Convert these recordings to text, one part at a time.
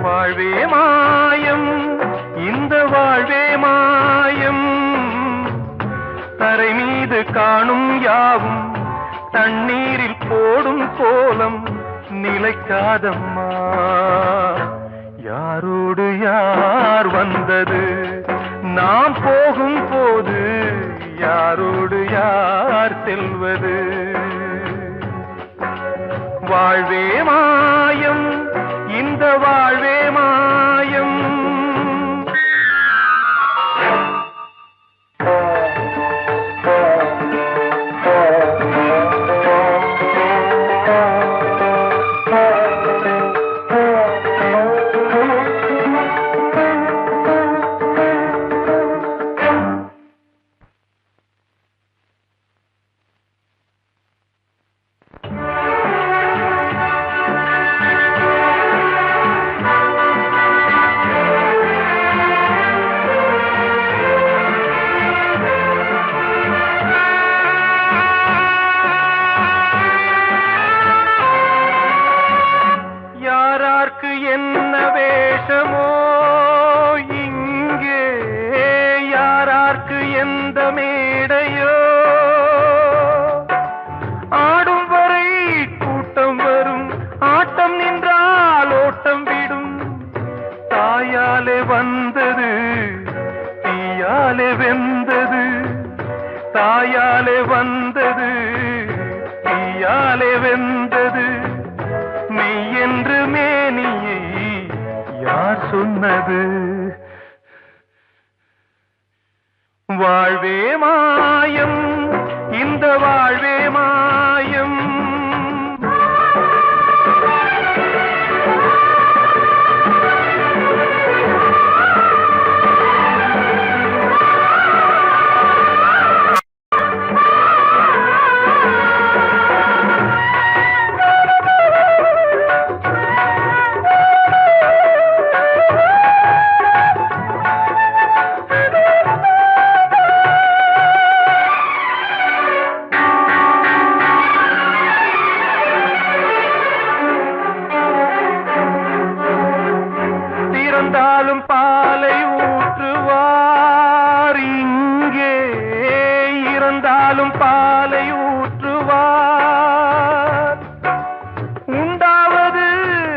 வாழ்வே மாயம், இந்த வாழ்வே மாயம். தரை மீது காணும் யாவும் தண்ணீரில் போடும் கோலம் நிலைக்காதம்மா. யாரோடு யார் வந்தது நாம் போகும் போது, யாரோடு யார் செல்வது? வாழ்வே மாயம், இந்த வாழ்வே மாயம். என்ன வேஷமோ இங்கே, யாரார்க்கு எந்த மேடையோ, ஆடும் வரை கூட்டம் வரும், ஆட்டம் நின்றால் ஓட்டம் விடும். தாயாலே வந்தது தீயாலே வெந்தது, தாயாலே வந்தது தீயாலே வெந்தது. மெய் என்று மேனியை யார் சொன்னது? வாழ்வே மாயம், இந்த வாழ்வே மாயம். இறந்தாலும் பாலை ஊற்றுவார் இங்கே, இறந்தாலும் பாலை ஊற்றுவார். உண்டாவது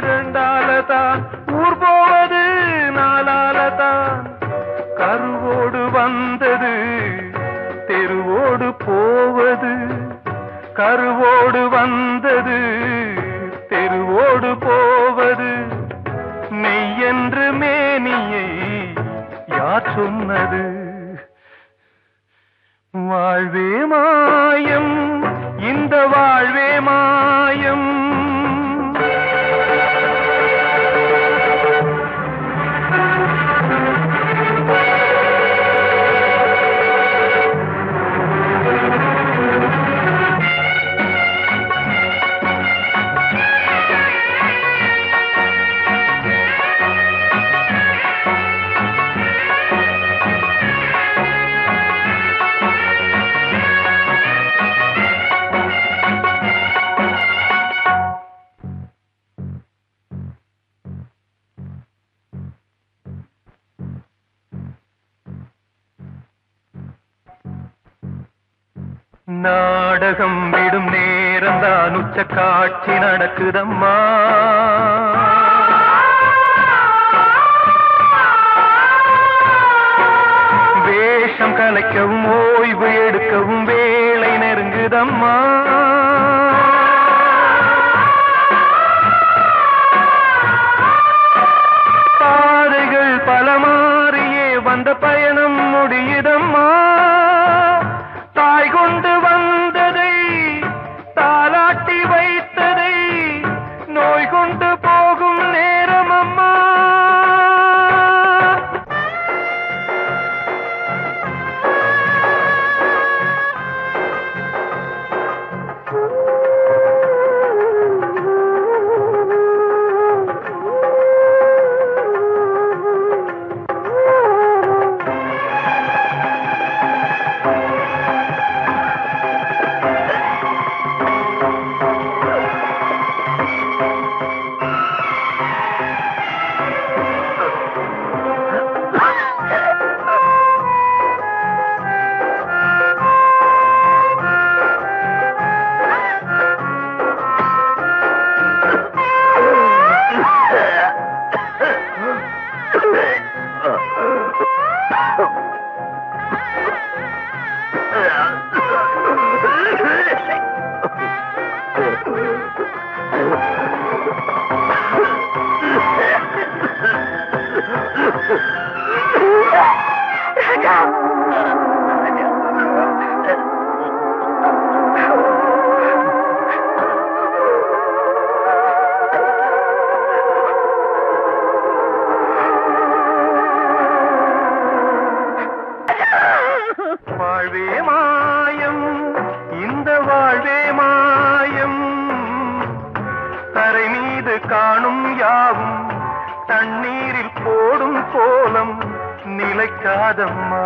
ரெண்டாலதான், ஊர் போவது நாலாலதான். கருவோடு வந்தது தெருவோடு போவது, கருவோடு வந்தது தெருவோடு போவது. மெய் என்று மேனியை யார் சொன்னது? வாழ்வே மாயம், இந்த வாழ்வே மாயம். நாடகம் விடும் நேரம் தான், உச்ச காட்சி நடக்குதம்மா. வேஷம் கலைக்கவும் ஓய்வு எடுக்கவும் வேளை நெருங்குதம்மா. பாதைகள் பல மாறியே வந்த பயணம் முடியுதம்மா. தாய் கொண்டு வந்ததை தாலாட்டி வைத்ததை நோய் கொண்டு போகும் நேரம் அம்மா. யாவும் தண்ணீரில் போடும் கோலம் நிலைக்காதம்மா.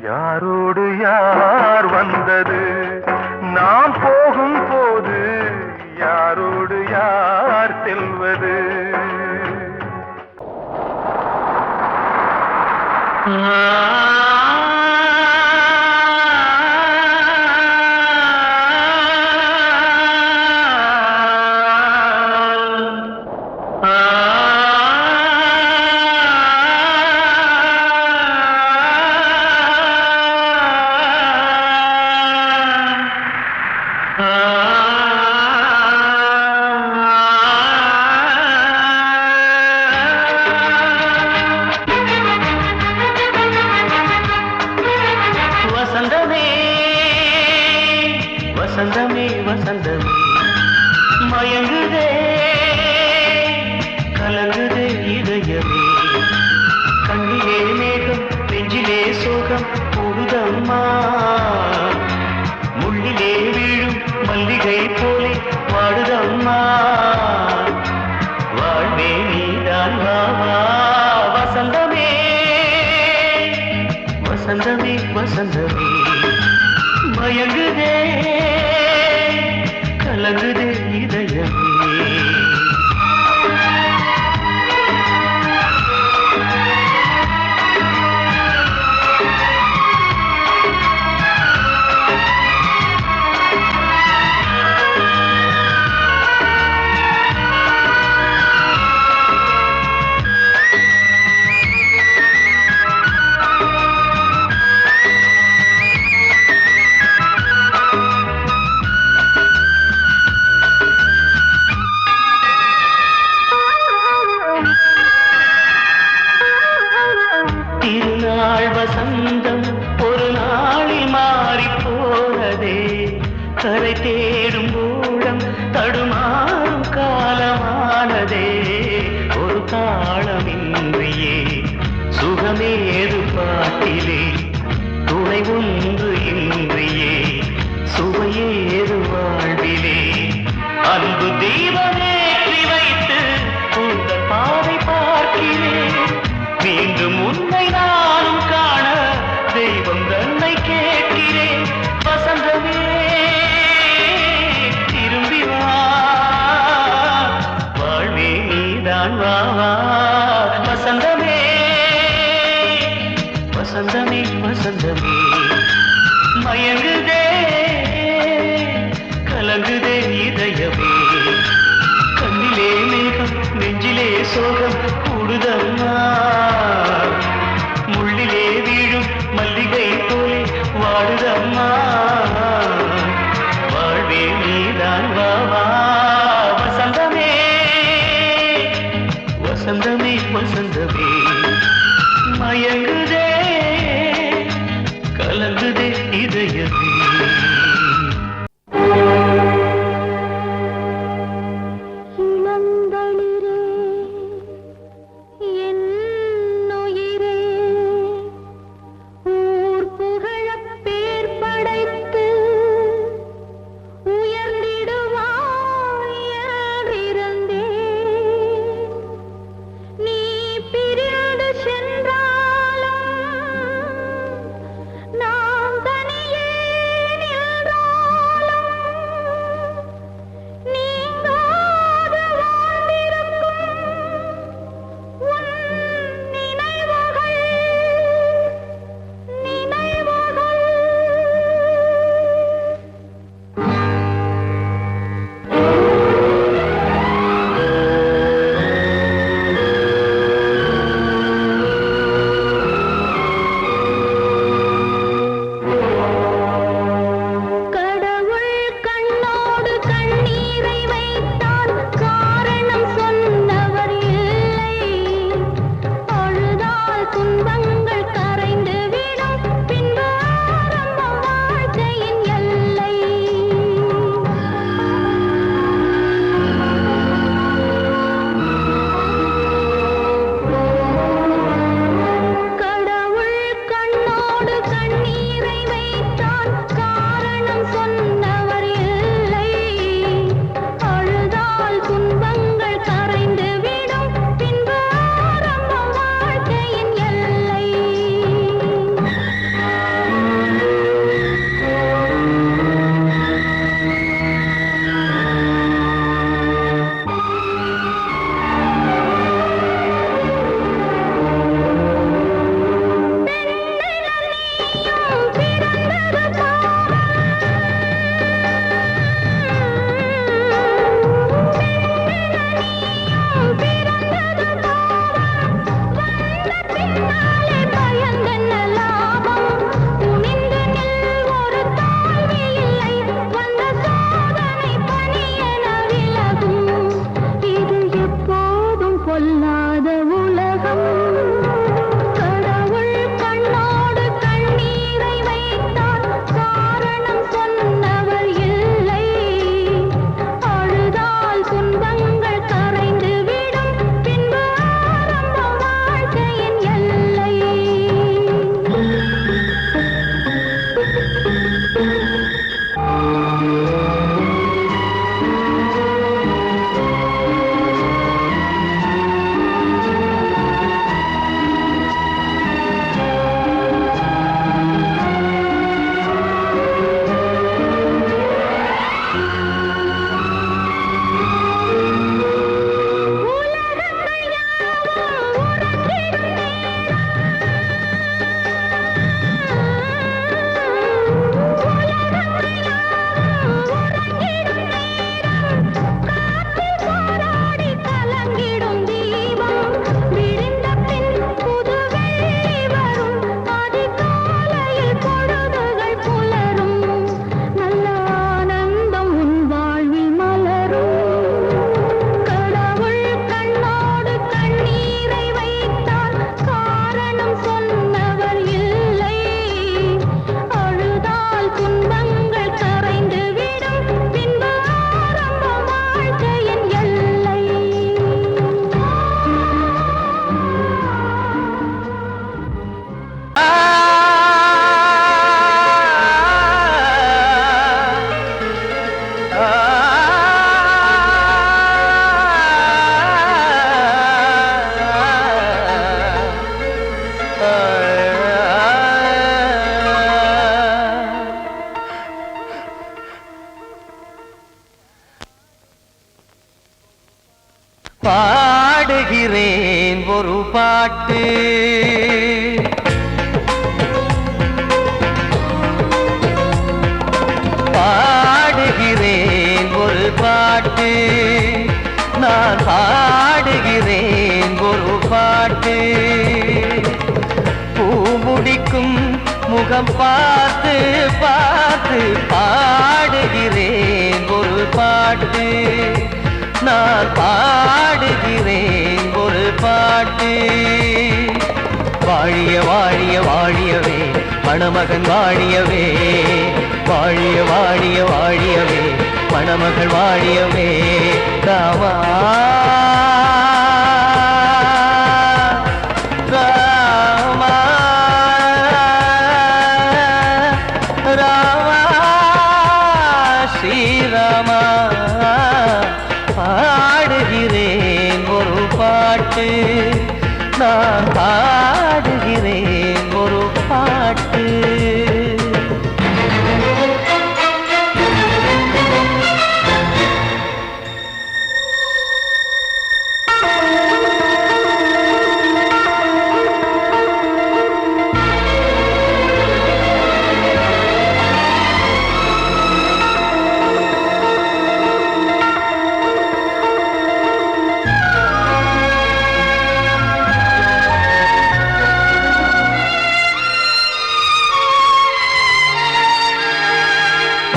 யாரோடு யார் வந்தது நாம் போகும் போது, யாரோடு யார் செல்வது? வசந்தமே வசந்தமே மயங்குதே கலங்குதே இதயமே. கண்ணிலே மேகம் நெஞ்சிலே சோகம் கூடுதம்மா. முள்ளிலே வீழும் மல்லிகை போலே வாடுதம்மா. வாழ்வே நீதான் வாவா. வசந்தமே வசந்தமே வசந்தமே மயங்குதே கலங்குதே இதயமே. திருநாள் வசந்தம் ஒரு நாளில் மாறி போனதே. கரை தேடும் ஊழம் தடுமாறும் காலமானதே. ஒரு தாளமின்றியே சுகமேது பாட்டிலே. துணை ஒன்று இன்றியே சுவையேது வாழ்விலே. அன்பு தீபமேற்றி வைத்து உங்கள் பாதை பார்க்கிறேன். மீண்டும் உன்னை நானும் காண தெய்வம் தன்னை கேட்கிறேன். வசந்தமே திரும்பி வா. வாழ்வே நீதான் வாவா. வசந்தமே வசந்தமே வசந்தமே மயங்குதே கலங்குதே இதயமே. கண்ணிலே மேகம் நெஞ்சிலே சோகம் கூடுதம்மா. முள்ளிலே வீழும் மல்லிகை போலே வாடுதம்மா. வாழ்வே நீதான் வாவா. வசந்தமே வசந்தமே வசந்தமே மயங்குதே கலங்குதே இதயமே. நான் தனியே பாடுகிறேன் ஒரு பாட்டு. பாடுகிறேன் ஒரு பாட்டு, நான் பாடுகிறேன் ஒரு பாட்டு. பூ முடிக்கும் முகம் பார்த்து பார்த்து பாடுகிறேன் ஒரு பாட்டு, நான் பாடுகிறேன் ஒரு பாட்டு. வாழிய வாழிய வாழியவே மணமகன் வாழியவே, வாழிய வாழிய வாழியவே மணமகள் வாழியவே. ராமா ராமா ராமா ஸ்ரீராமா. பாடுகிறேன் ஒரு பாட்டு, நான் பாடுகிறேன் ஒரு பாட்டு.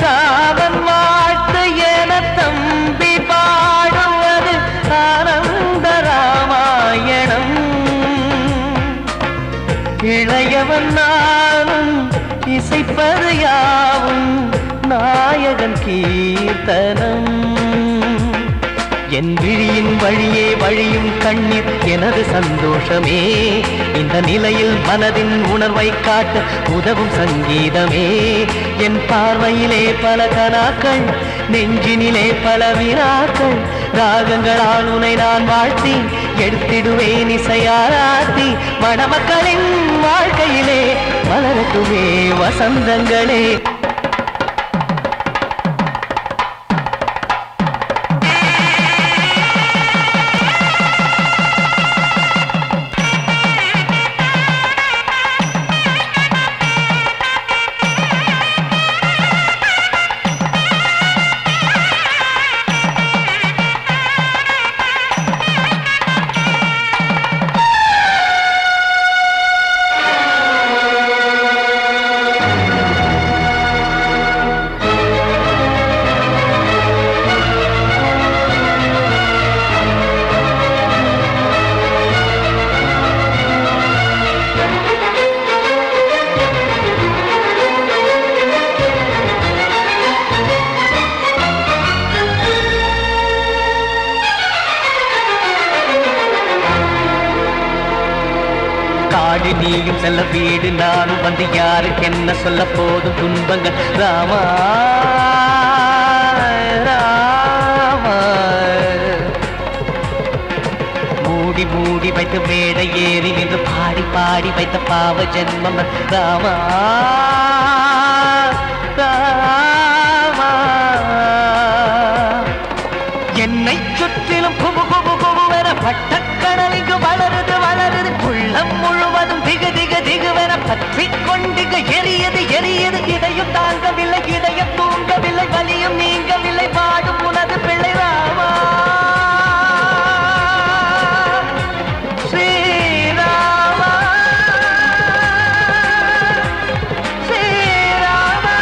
ராமன் வாழ்த்து என தம்பி பாடுவது ஆனந்த ராமாயணம். இளையவன் நானும் இசைப்பது யாவும் நாயகன் கீர்த்தனம். என் விழியின் வழியே வழியும் கண்ணீர் எனது சந்தோஷமே. இந்த நிலையில் மனதின் உணர்வை காட்ட உதவும் சங்கீதமே. என் பார்வையிலே பல கனாக்கள், நெஞ்சினிலே பல வினாக்கள். ராகங்களால் உனை நான் வாழ்த்தி எடுத்திடுவேன் இசையாராத்தி. மணமக்களின் வாழ்க்கையிலே மலரட்டுமே வசந்தங்களே. காடு நீயும் செல்ல வீடு நானும் வந்து யாருக்கு என்ன சொல்ல போதும் துன்பங்கள். ராமா ராமா மூடி மூடி வைத்து மேடை ஏறி நின்று பாடி பாடி வைத்த பாவ ஜென்மம். ராமா ராமா என்னை சுற்றிலும் குபு குபு குபுவென பட்டக்கடல் இங்கு வளருது வளருது. உள்ளம் முழுவதும் திகு திகு திகுவென பற்றி கொண்டிகு எரியது எரியது. இதையும் தாங்கவில்லை இதயம் தூங்கவில்லை, வலியும் நீங்கவில்லை. பாடும் உனது பிள்ளை ராமா ஸ்ரீராமா ஸ்ரீராமா.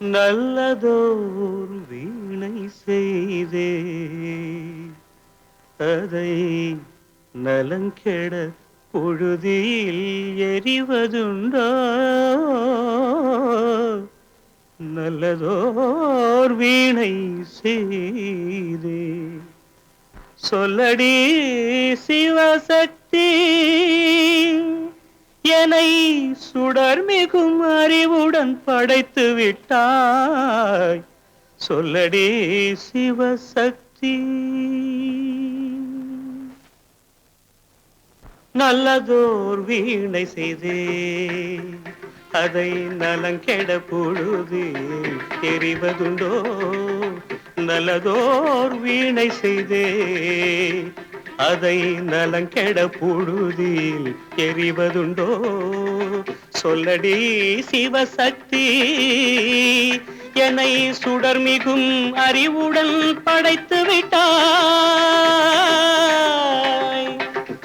நல்லதோர் வீணை செய்தே அதை நலங்கெட பொழுதில் எறிவதுண்டோ. நல்லதோர் வீணை செய்தே சொல்லடி சிவசக்தி சக்தி என்னை சுடர் மிகும் அறிவுடன் படைத்து விட்டாய் சொல்லடி சிவசக்தி நல்லதோர் வீணை செய்தே அதை நலங்கெட பொழுது தெரிவதுண்டோ நல்லதோர் வீணை செய்தே அதை நலங்கெட பொழுதில் எறிவதுண்டோ சொல்லடி சிவசக்தி என்னை சுடர் மிகும் அறிவுடன் படைத்து விட்டாய்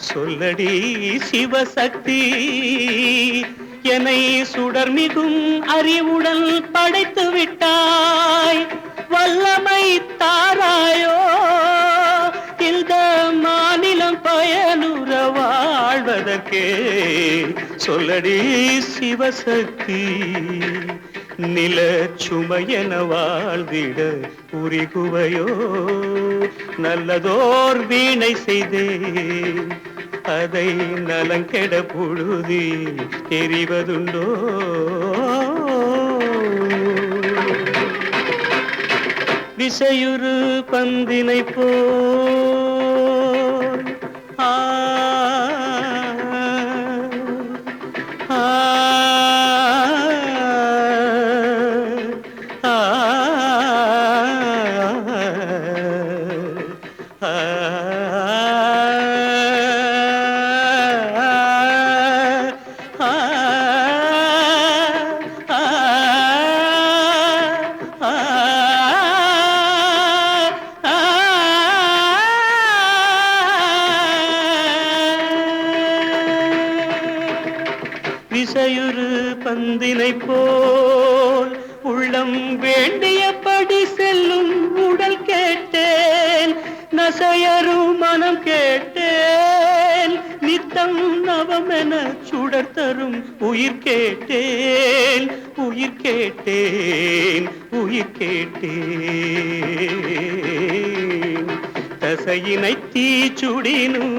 சொல்லடி சிவசக்தி என்னை சுடர் மிகும் அறிவுடன் படைத்து விட்டாய் வல்லமை தாராயோ இந்த மாநிலம் பயனுற வாழ்வதற்கே சொல்லடி சிவசக்தி நில சுமையென வாழ்ந்திட உரிகுவையோ நல்லதோர் வீணை செய்தே அதை நலங்கெட பொழுதில் தெரிவதுண்டோ விசையுறு பந்தினை போல் ஆ ஆ விசையுறு பந்தினை போல் உள்ளம் வேண்டியபடி செல்லும் உடல் கேட்டேன் நசையரும் மனம் கேட்டேன் நித்தம் நவமென சுடர் தரும் உயிர் கேட்டேன் உயிர் கேட்டேன் உயிர் கேட்டேன் தசையினை தீச்சுடினும்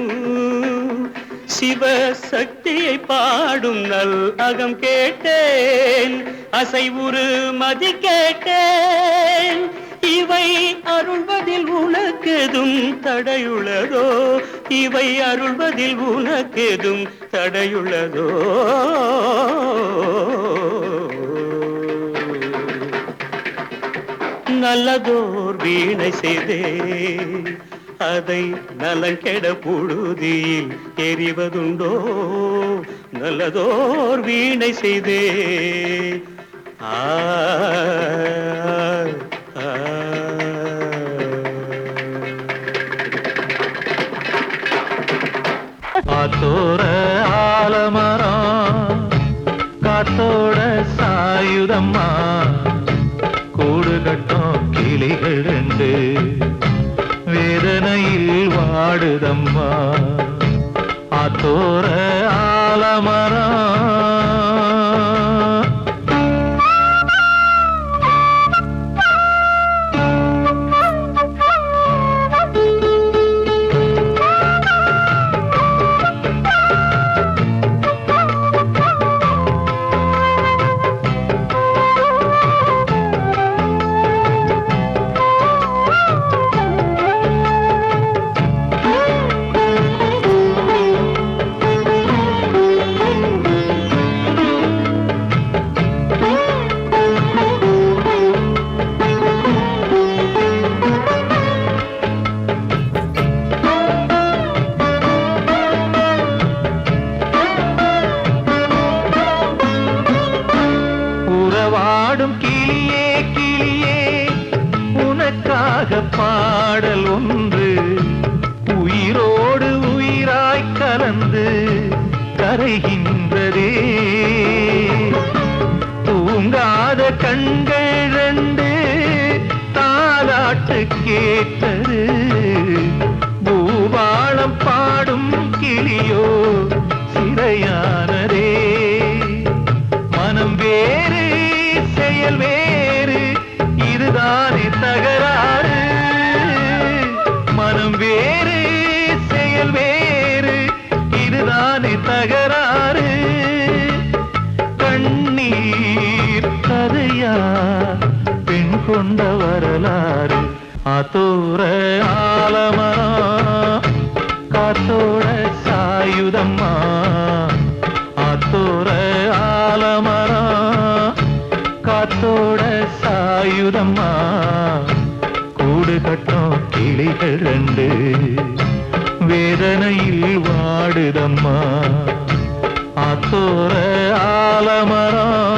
சிவசக்தியை பாடும் நல் அகம் கேட்டேன் அசைவுறு மதி கேட்டேன் இவை அருள்வதில் உனக்கெதும் தடையுள்ளதோ இவை அருள்வதில் உனக்கெதும் தடையுள்ளதோ நல்லதோர் வீணை செய்தே அதை நலங்கெட பொழுதில் எறிவதுண்டோ நல்லதோர் வீணை செய்தே ஆ காத்தோர ஆலமரம் காத்தோட சாயுதம்மா கூடு கட்டும் கிளிகள் ரெண்டு வேதனையில் வாடுதம்மா ஆத்தோர ஆலமரம் பாடல் ஒன்று உயிரோடு உயிராய் கலந்து கரைகின்றதே தூங்காத கண்கள் ரெண்டு தாலாட்டு கேட்டது பூபாளம் பாடும் கிளியோ சிறையானதே மனம் வேறு செயல் வேறு இதுதானே தகராறு மனம் வேறு செயல் வேறு தானே தகராறு கண்ணீர் கதையா பெண் கொண்ட வரலாறு ஆத்தோர ஆலமரம் காத்தோட சாயுதம்மா ஆத்தோர ஆலமரம் காத்தோட சாயுதம்மா கூடு கட்டும் கிளிகள் ரெண்டு வேதனையில் வாடுதம்மா ஆத்தோர ஆலமரம்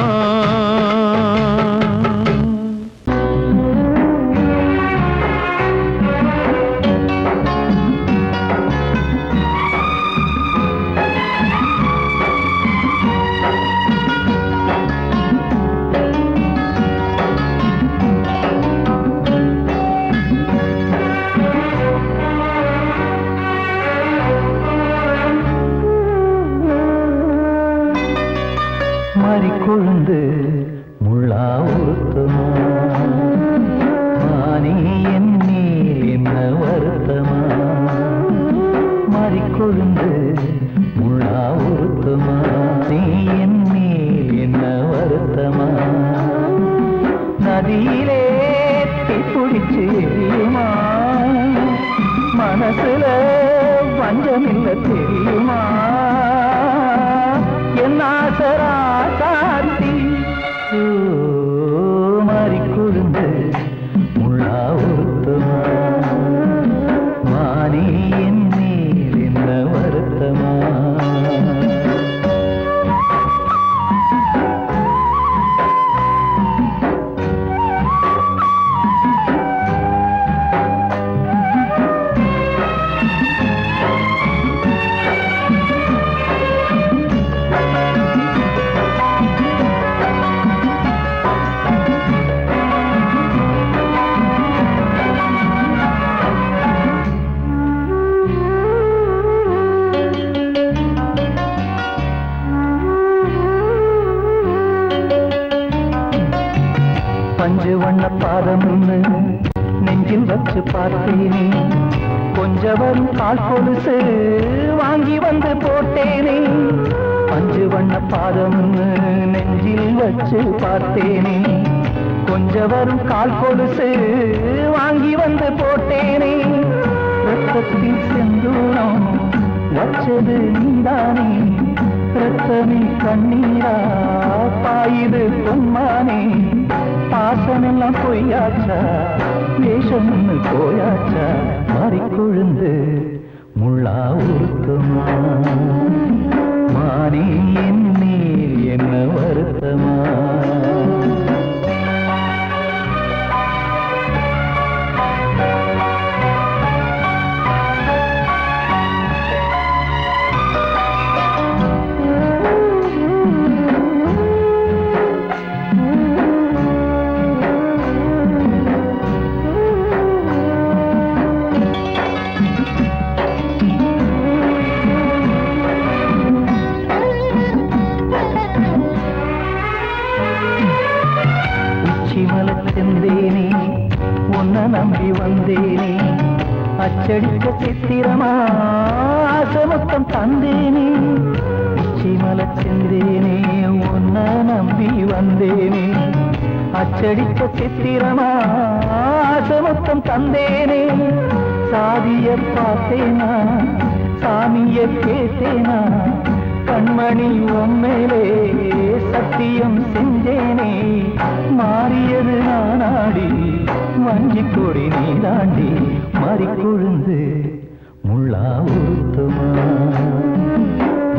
கொழுந்து முள்ளா உறுத்துமா மானி என் மேல் என்ன வருத்தமா மாறிக்கொழுந்து முள்ளா உறுத்துமா நீ என் மேல் என்ன வருத்தமா நதியிலே பிடிச்சு எரியுமா மனசுல வஞ்சமில்ல தெரியுமா என் ஆசரா சாந்தி மாறிக்கொழுந்து முள்ளா உறுத்துமா மானி என் மேல் என்ன வருத்தமா பஞ்சு வண்ண பாதம் நெஞ்சில் வச்சு பார்த்தேனே கொஞ்சம் வரும் கால் கொலுசு வாங்கி வந்து போட்டேனே பஞ்சு வண்ண பாதம் நெஞ்சில் வச்சு பார்த்தேனே கொஞ்சம் வரும் கால் கொலுசு வாங்கி வந்து போட்டேனே ரத்தத்தில் செந்தூரம் வச்சது நீதானே ரத்தமே கண்ணீரா பாயுது பொன்மானே பாசமெல்லாம் பொய்யாச்சா வேஷம்னு போயாச்சா மாறிக்கொழுந்து முள்ளா உறுத்துமா மானே என் மேல் என்ன வருத்தமா செந்தேனே உன்னை நம்பி வந்தேனே அச்சடிக்க சித்திரமா ஆசமொத்தம் தந்தேனே உச்சிமல செந்தேனே உன்னை நம்பி வந்தேனே அச்சடிக்க சித்திரமா ஆசமொத்தம் தந்தேனே சாதிய பார்த்தேனா சாமிய கேட்டேனா கண்மணி உம்மேலே சத்தியம் செஞ்சேனே மாறியது நானாடி வஞ்சி கொடி நீ தாண்டி மாறிக்கொழுந்து முள்ளா உறுத்துமா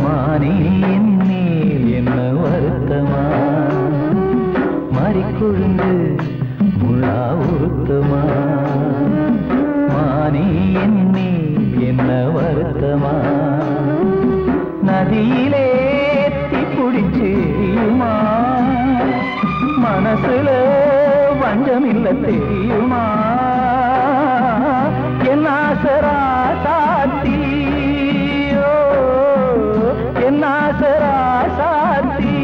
மானே என் மேல் என்ன வருத்தமா மாறிக்கொழுந்து முள்ளா உறுத்துமா மானே என் மேல் என்ன வருத்தமா நதியிலே பிடிச்சியுமா மனசுல வஞ்சமில்ல தெரியுமா என் ஆசரா சாத்தி என் ஆசரா சாத்தி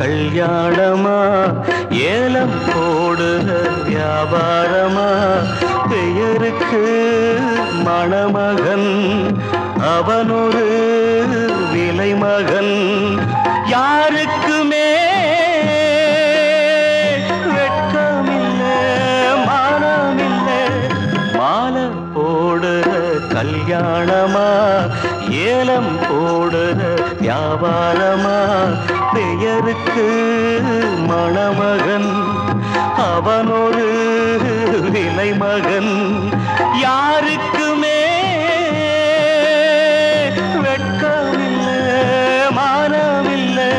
கல்யாணமா ஏலம் போடுற வியாபாரமா பெயருக்கு மணமகன் அவனொரு விலை மகன் யாருக்குமே வெட்கமில்லை மானமில்லை மாலை போடுற கல்யாணமா ஏலம் போடுற வியாபாரமா பெயருக்கு மணமகன் அவனொரு விலை மகன் யாருக்குமே வெட்கமில்லை மானமில்லை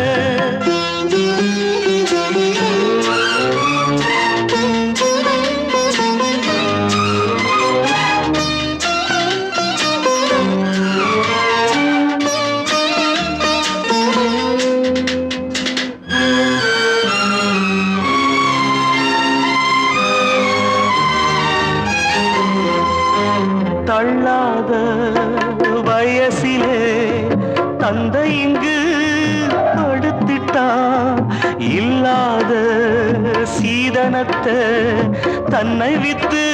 தள்ளாத வயசிலே தந்தை இங்கு படுத்திட்டா இல்லாத சீதனத்தை தன்னை வித்து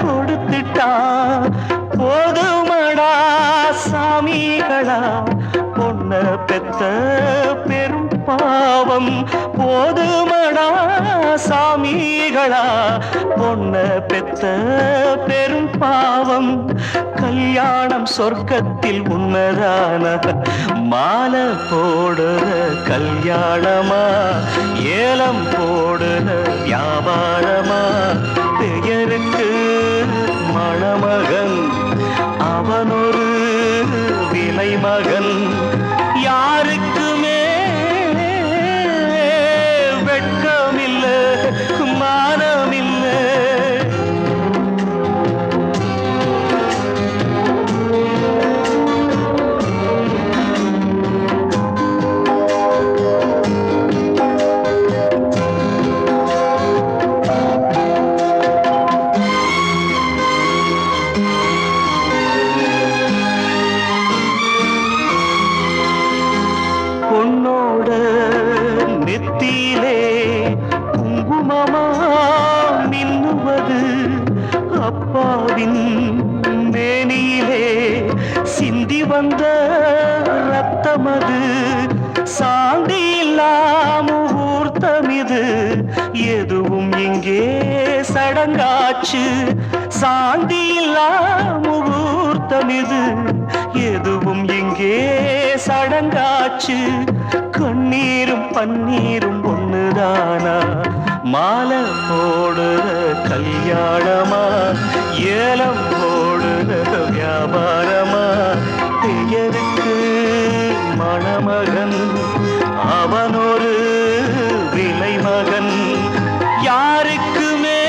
கொடுத்துட்டா போதுமடா சாமிகளா பொண்ண பெத்த பெரும் பாவம் போதுமடா சாமிகளா பொண்ண பெத்த பெரும் பாவம் கல்யாணம் சொர்க்கத்தில் உன்னதான மாலை போடுற கல்யாணமா ஏலம் போடுற வியாபாரமா பெயருக்கு மணமகன் அவனொரு விலை மகன் யாருக்குமே வெட்கமில்லை மானமில்லை பொன்னோட நெத்தியிலே குங்குமமா மின்னுவது அப்பாவின் மேனியிலே சிந்தி வந்த ரத்தமது சாந்தி முகூர்த்தமிது எதுவும் இங்கே சடங்காச்சு சாந்தி முகூர்த்தமிது எதுவும் இங்கே சடங்காச்சு கண்ணீரும் பன்னீரும் ஒண்ணுதானா மாலை போடுற கல்யாணமா ஏலம் போடுற வியாபாரமா பெயருக்கு மணமகன் அவனொரு விலை மகன் யாருக்குமே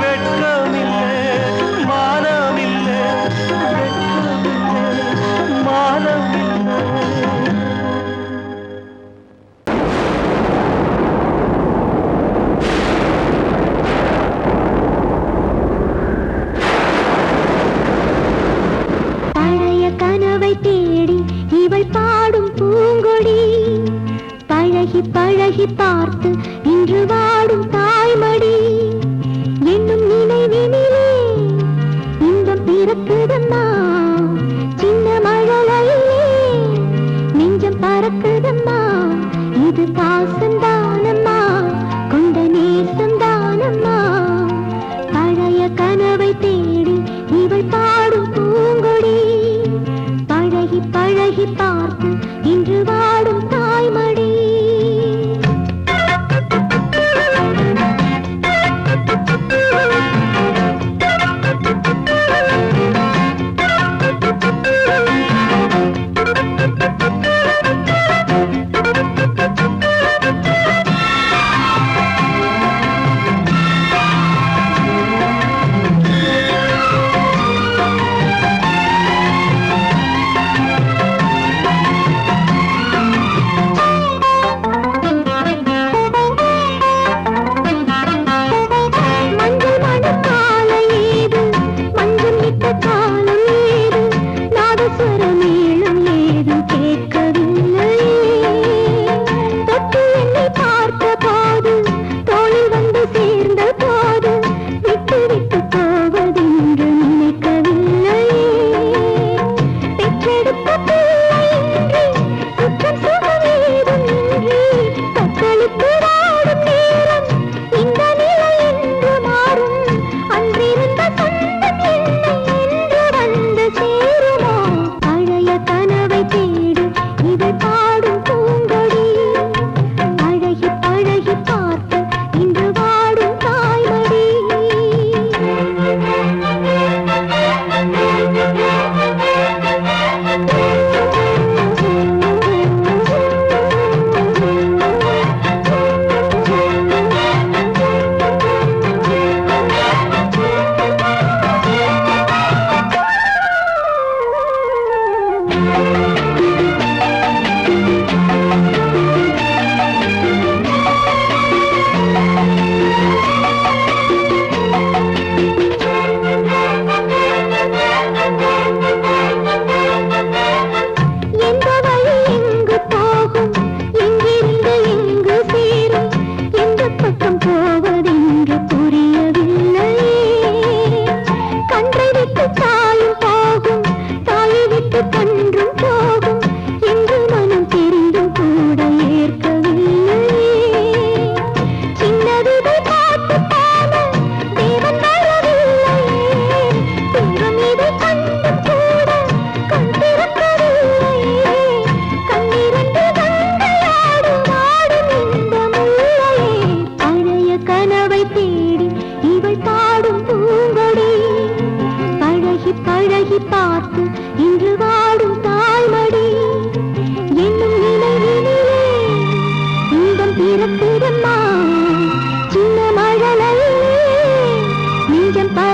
வெட்கமில்லை மானமில்லை வெட்கமில்லை மானமில்லை பழைய கனவை தேடி இவள் பாடும் பூங்கொடி பழகி பழகி பார்த்து இன்று வாடும் தாய்மடி என்னும் நினைவினிலே இன்பம் பிறக்குதம்மா சின்ன மழலையிலே நெஞ்சம் பறக்குதம்மா இது பாசந்தானம்மா கொண்ட நேசந்தானம்மா பழைய கனவை தேடி இவள் பாடும் பூங்கொடி பழகி பழகி பார்த்து இன்று வாடும் தாய்மடி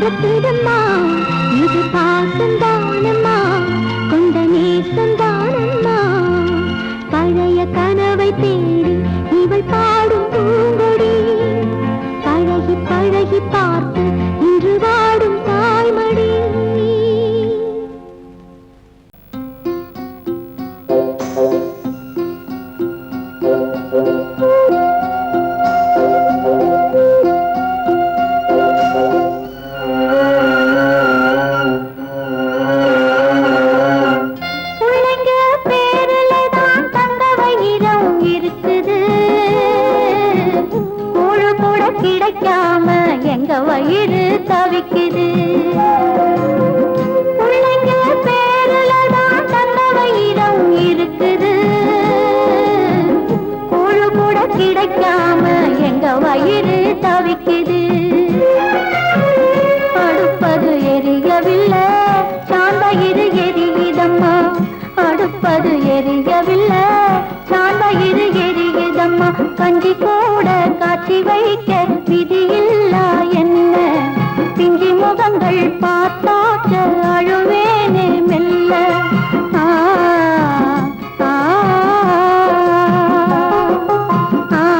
மறக்குதம்மா இது பாசந்தானம்மா கொண்ட நேசந்தானம்மா பழைய கனவை தேடி இவள் பாடும் பூங்கொடி பழகி பழகி பார்த்து இன்று வாடும் தாய்மடி கிடைக்காம எங்க வயிறு தவிக்குது பிள்ளைங்க பேருலதான் தந்த வயிறம் இருக்குது கூழு கூட கிடைக்காம எங்க வயிறு தவிக்குது அடுப்பது எரியவில்லை சாந்தயிறு எரியுதம்மா அடுப்பது எரியவில்லை சாந்தயிறு எரியுதம்மா கஞ்சி கூட காட்சி வைக்க விதியில்லா என்ன பிஞ்சி முகங்கள் பார்த்தாக்க அழுவேனே மெல்ல ஆ ஆ ஆ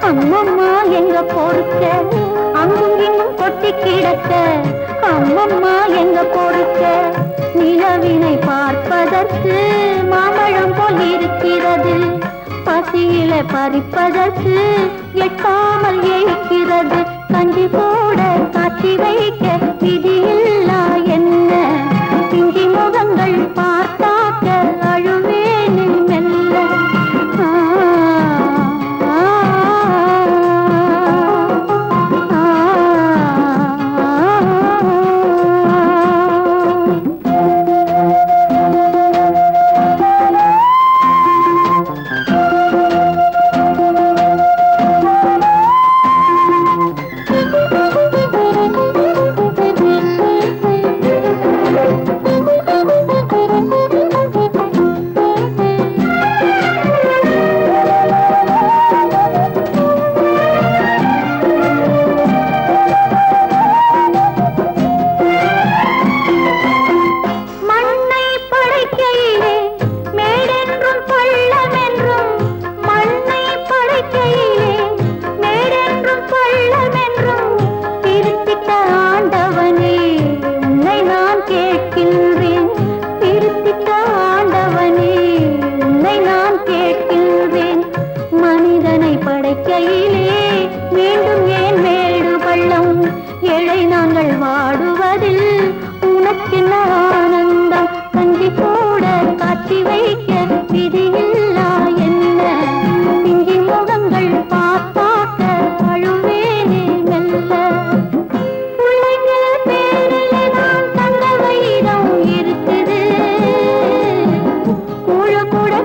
அம்மம்மா எங்க பொறுக்க அங்கும் இங்கும் கொட்டி கிடக்க அம்மம்மா எங்க பொறுக்க நிலவினை பார்ப்பதற்கு மாம்பழம் போல் இருக்கிறது பசியில பறிப்பதற்கு எட்டாமல் ஏய்க்கிறது கஞ்சி போட காட்சி வைக்க விதியில்லா என்ன பிஞ்சி முகங்கள் பார்த்தாக்க அழுவேனே மெல்ல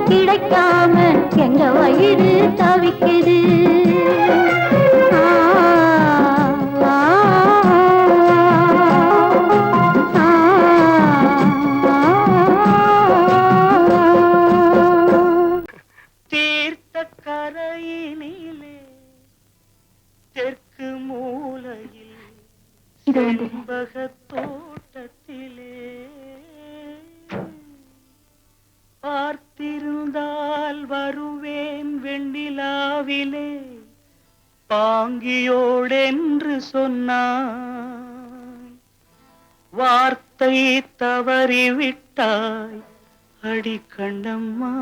கிடைக்காம எங்க வயிறு தவிக்குது தீர்த்த கரையினிலே தெற்கு மூலையில் செண்பக தோட்டத்திலே பார்த்திருந்தால் வருவேன் வெண்ணிலாவிலே பாங்கியோடென்று சொன்னாய் வார்த்தை தவறிவிட்டாய் அடி கண்ணம்மா,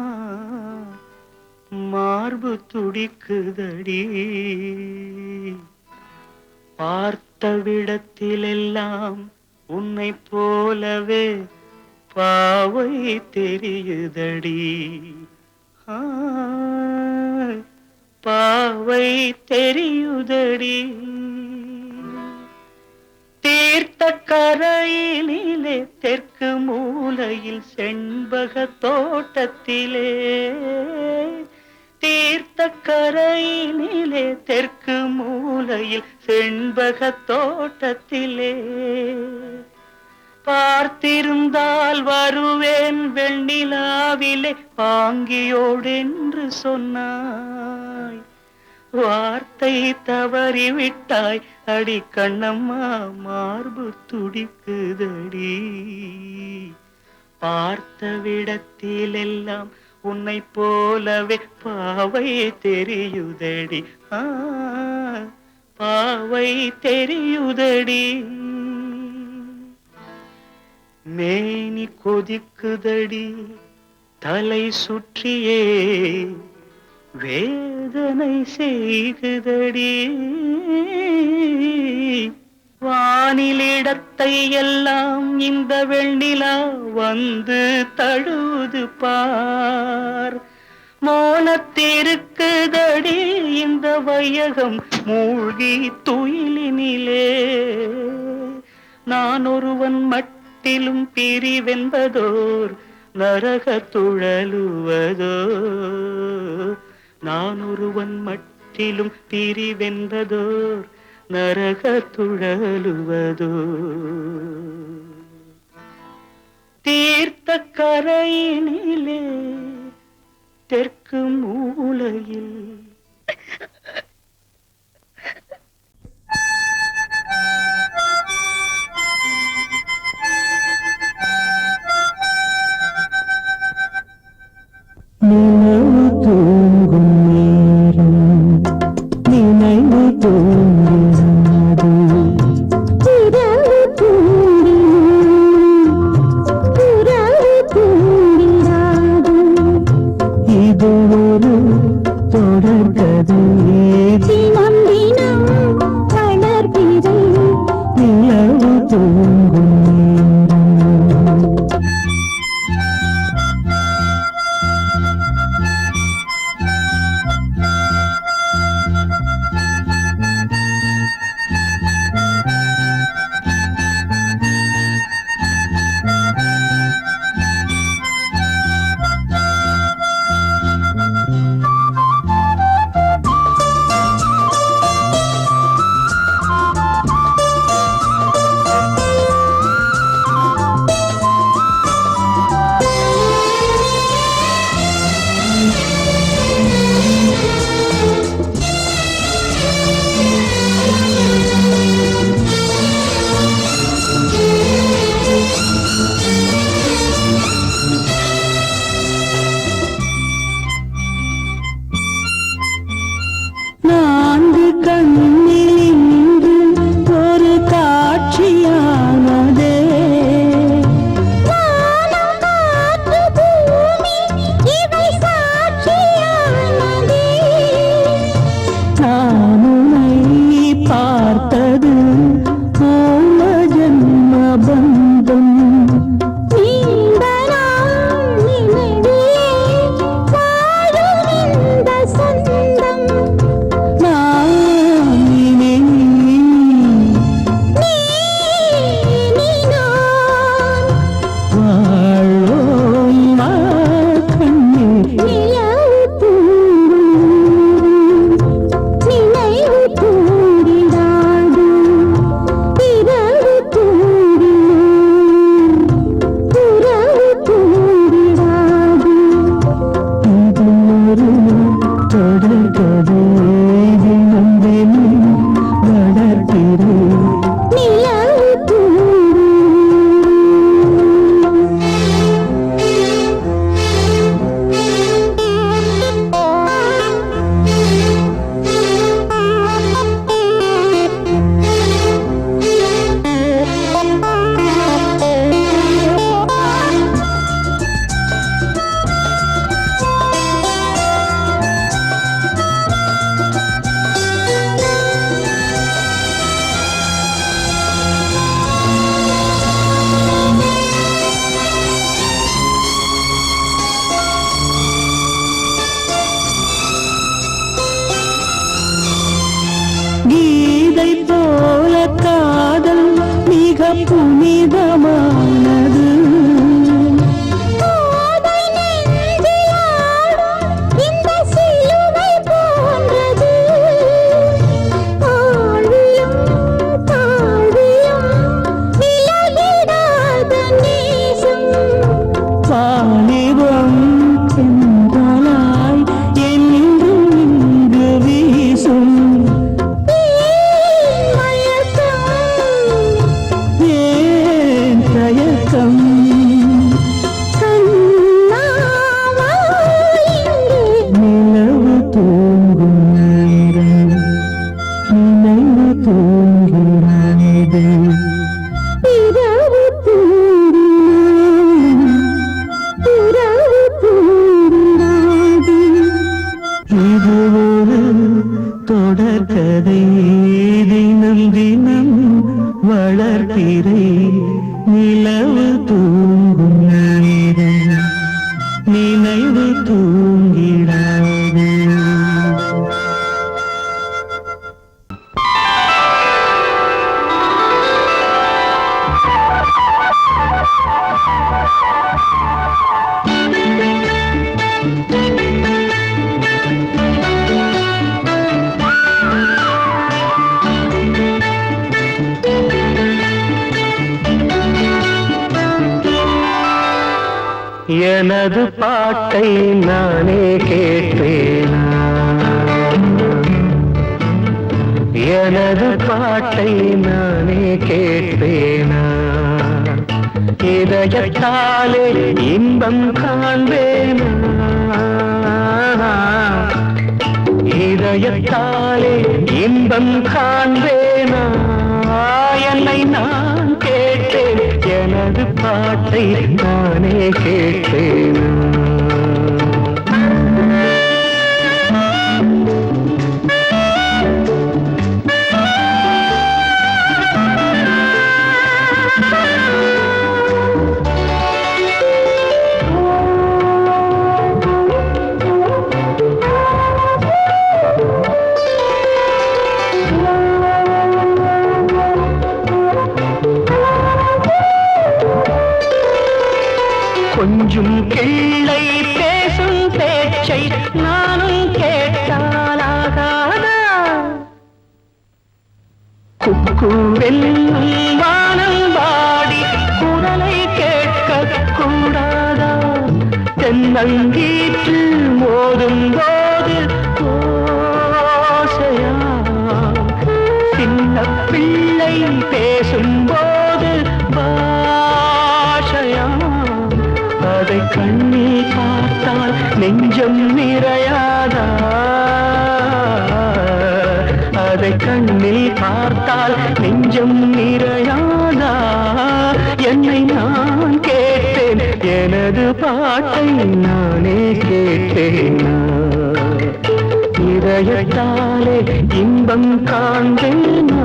மார்பு துடிக்குதடி. பார்த்த விடத்திலெல்லாம் உன்னை போலவே பாவை தெரியுதடி. பாவை தெரியுதடி. தீர்த்த கரையினிலே தெற்கு மூலையில் செண்பக தோட்டத்திலே, தீர்த்த கரையினிலே தெற்கு மூலையில் செண்பக தோட்டத்திலே, பார்த்திருந்தால் வருவேன் வெண்ணிலாவிலே பாங்கியோடென்று சொன்னாய். வார்த்தை தவறிவிட்டாய் அடி கண்ணம்மா, மார்பு துடிக்குதடி. பார்த்த விடத்திலெல்லாம் உன்னை போலவே பாவை தெரியுதடி. பாவை தெரியுதடி. மேனி கொதிக்குதடி தலை சுற்றியே, வேதனை செய்குதடி. வானிலிடத்தை எல்லாம் இந்த வெண்ணிலா வந்து தழுவுது பார். மோனத்திருக்குதடி இந்த வையகம் மூழ்கி துயிலினிலே. நான் ஒருவன் மட்டிலும் பிரிவென்பதோர் நரக துழலுவதோ. நான் ஒருவன் மட்டிலும் பிரிவென்பதோர் நரக துழலுவதோ. தீர்த்த கரையினிலே தெற்கு மூலையில் நினைவு தூங்கும் நேரம், நினைவு தூங்காது. இரவு தூங்கினும் உறவு தூங்கிடாது. இது ஒரு தொடர்கதை. தினம் தினம் வளர்பிறை நிலவு தூங்கும் நேரம். புனிதமானது. கோதை நெஞ்சிலாடும் இந்த சிலுவை போன்றது. ஆழியும் தாழ்வியும் விலகிடாத நேசம். வாலிபம் சென்றலாய் என்றும் இங்கு வீசும். ஏன் தயக்கம்? நிலவு தூங்கும் நேரம் நினைவு தூங்கிறாது. இது ஒரு தொடர்கதை, தினம் தினம் வளர்பிறை நிலவு தூங்கும் நேரம் நினைவு தூங்கிடாது. எனது பாட்டை நானே கேட்பேனா? எனது பாட்டை நானே கேட்பேனா? இதயத்தாலே இன்பம் காண்பேனா? இதயத்தாலே இன்பம் காண்பேனா? என்னை நான் கேட்டேன், எனது பாட்டை நானே கேட்டேன். கொஞ்சம் கிள்ளை பேசும் பேச்சை நானும் கேட்டாலாகாதா? குக்கு வெல்லும் வானம் வாடி குரலை கேட்க கூடாதா? தென்னங்கீற்று மோதும் போது ஓசையா? சின்ன பிள்ளை பேசும்போது பாஷையா? அதை கண்ணில் பார்த்தால் நெஞ்சம் நிறையாதா? அதை கண்ணில் பார்த்தால் நெஞ்சம் நிறையாதா? என்னை நான் கேட்டேன், எனது பாட்டை நானே கேட்டேனா? இதயத்தாலே இன்பம் காண்பேனா?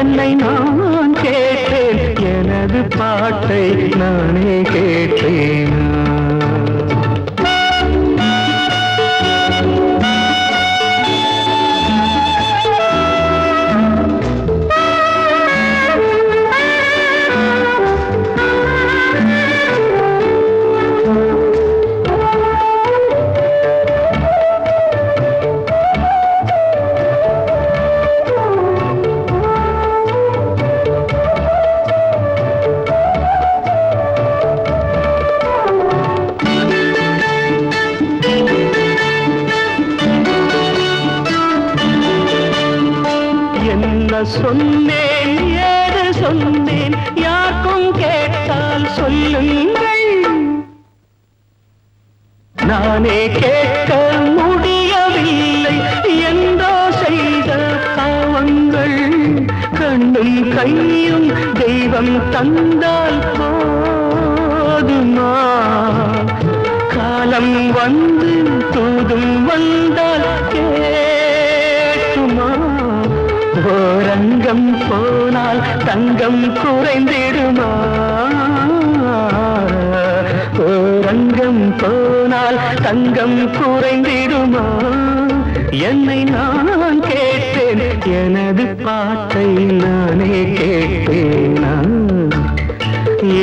என்னை நான் கேட்டேன், எனது பாட்டை நானே கேட்டேனா? சொன்னேன், ஏது சொன்னேன், யாருக்கும் கேட்டால் சொல்லுங்கள். நானே கேட்க முடியவில்லை என்றோ செய்த பாவங்கள். கண்ணும் கையும் தெய்வம் தந்தால் போதுமா? காலம் வந்து தூதும் வந்தால் கேட்டுமா? ஓரங்கம் போனால் தங்கம் குறைந்திடுமா? ஓரங்கம் போனால் தங்கம் குறைந்திடுமா? என்னை நான் கேட்டேன், எனது பாட்டை நானே கேட்டேனா?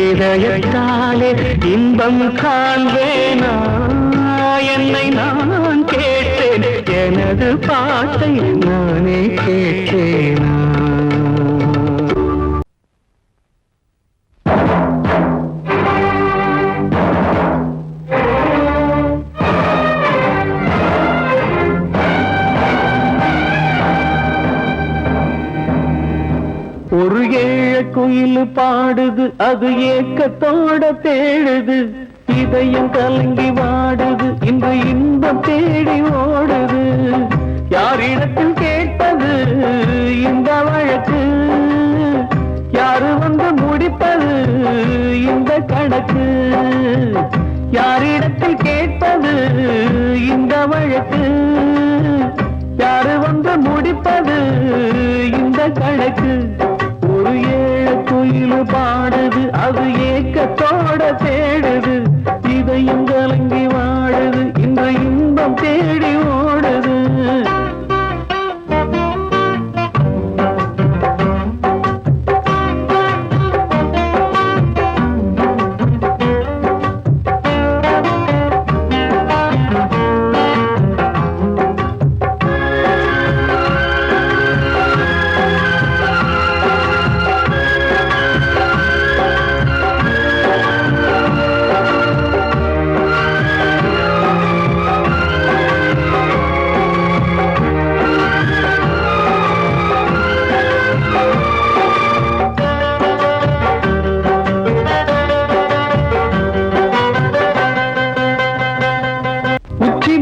இதயத்தாலே இன்பம் காண்பேனா? என்னை நான் கேட்டேன், எனது பாட்டை நானே கேட்டேனா? ஒரு ஏழை குயில் பாடுது, அது ஏக்கத்தோட தேடுது, இதயம் கலங்கி வாடுது, இன்று இன்பம் தேடி ஓடுது. யாரிடத்தில் கேட்டது இந்த வழக்கு? யாரு வந்து முடிப்பது இந்த கணக்கு? யாரிடத்தில் கேட்டது இந்த வழக்கு? யாரு வந்து முடிப்பது இந்த கணக்கு? ஒரு ஏழை குயில் பாடுது, அது ஏக்கத்தோட தேடுது, இதயம் கலங்கி வாடுது, இந்த இன்பம் தேடி ஓடுது.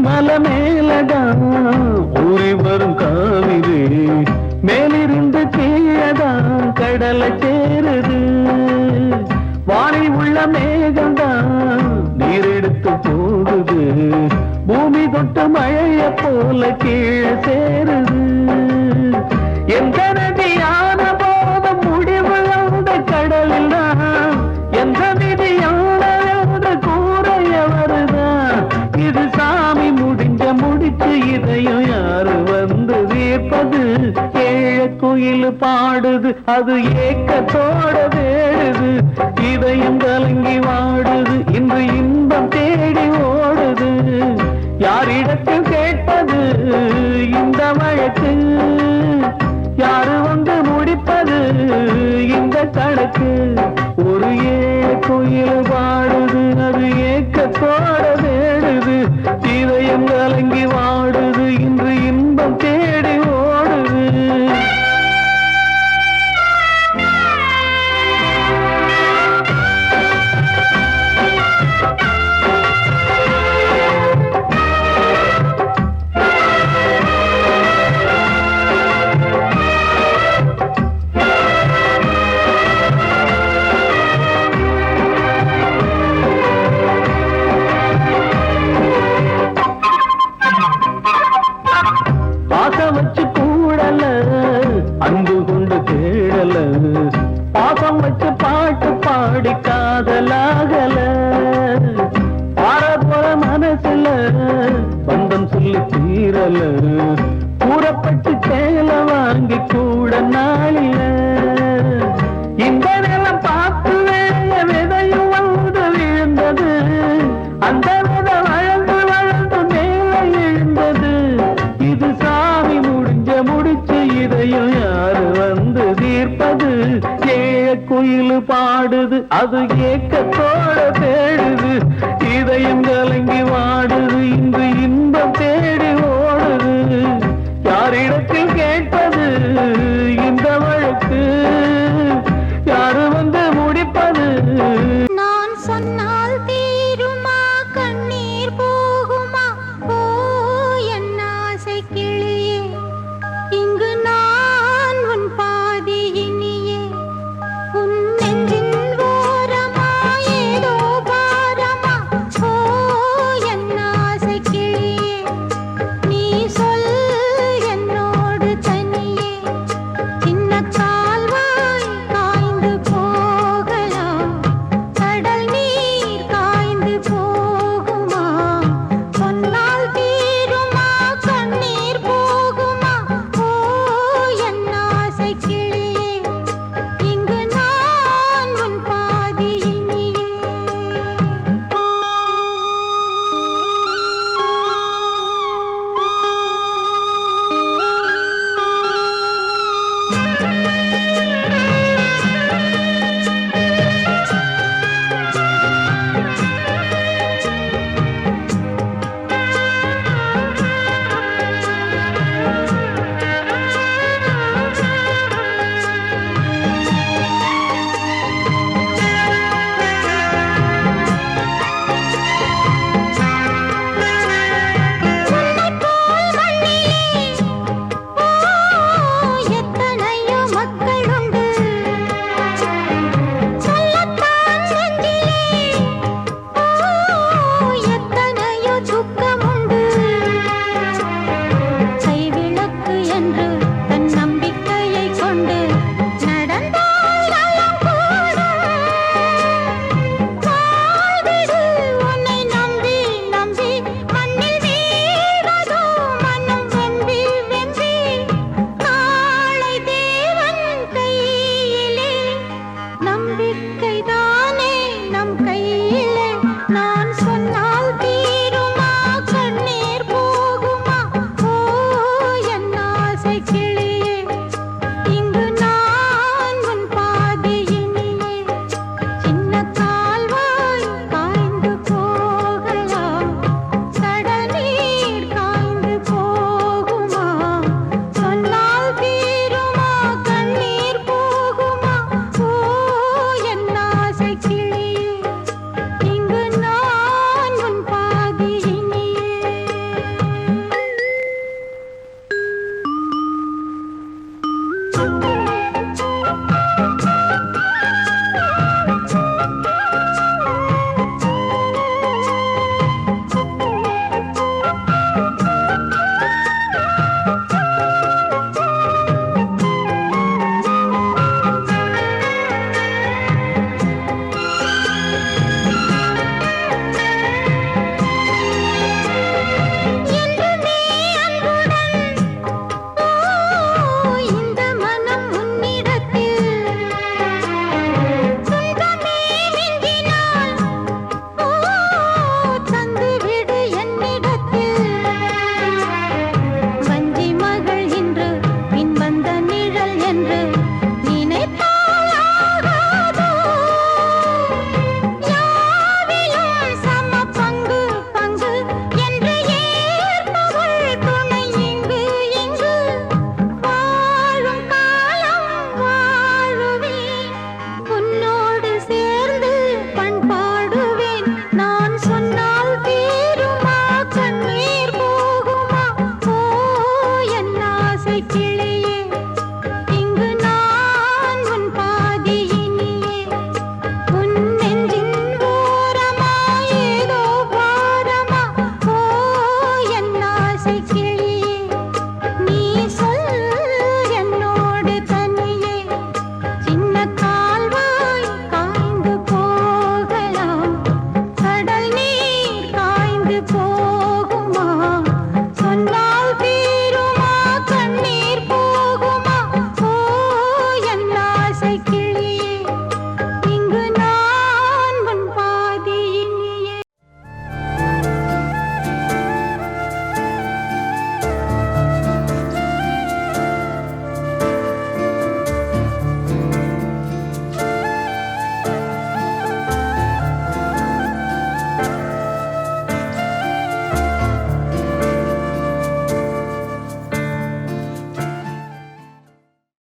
மலை மேலதான் ஊறி வரும் காவிரி, மேலிருந்து கீழதான் கடலை சேருது. வானில் உள்ள மேகம்தான் நீரெடுத்து போகுது, பூமி தொட்டு மழைய போல கீழே சேருது. எந்த நதியான போதும் முடிவு அந்த கடலில் தான், எந்த விதியான கூறைய வருதான். இது சாமி முடிச்சு இதையும் யாரு வந்து தீர்ப்பது? ஏழை குயில் பாடுது, அது ஏக்கத்தோட வேடுது, இதயம் கலங்கி வாடுது, இன்று இன்பம் தேடி ஓடுது. யாரிடத்தில் கேட்பது இந்த வழக்கு? யாரு வந்து முடிப்பது இந்த கணக்கு? ஒரு ஏழை குயில் பாடுது, அது ஏக்கத்தோட வேடுது, இதயம் கலங்கி வாடுது, இன்று இன்பம் தேடி ஓடுது. பாசம் வச்சு கூடல, அன்பு கொண்டு தேடல, பாசம் வச்சு பாட்டு பாடி காதலாகல. பாரபோல மனசுல பந்தம் சொல்லி தீரல, கூறப்பட்டு சேல வாங்கி கூட நாளில. இந்த நிலம் பார்த்து விதையும் வந்து விழுந்தது, அந்த விதை வளர்ந்து வளர்ந்து மேலே எழுந்தது. இது சாமி முடிச்சு இதையும் யாரு வந்து தீர்ப்பது? ஏழை குயில் பாடுது, அது ஏக்கத்தோட தேடுது, இதயம் கலங்கி வாடுது, இன்று இன்பம் தேடி ஓடுது. யாரிடத்தில் கேட்பது இந்த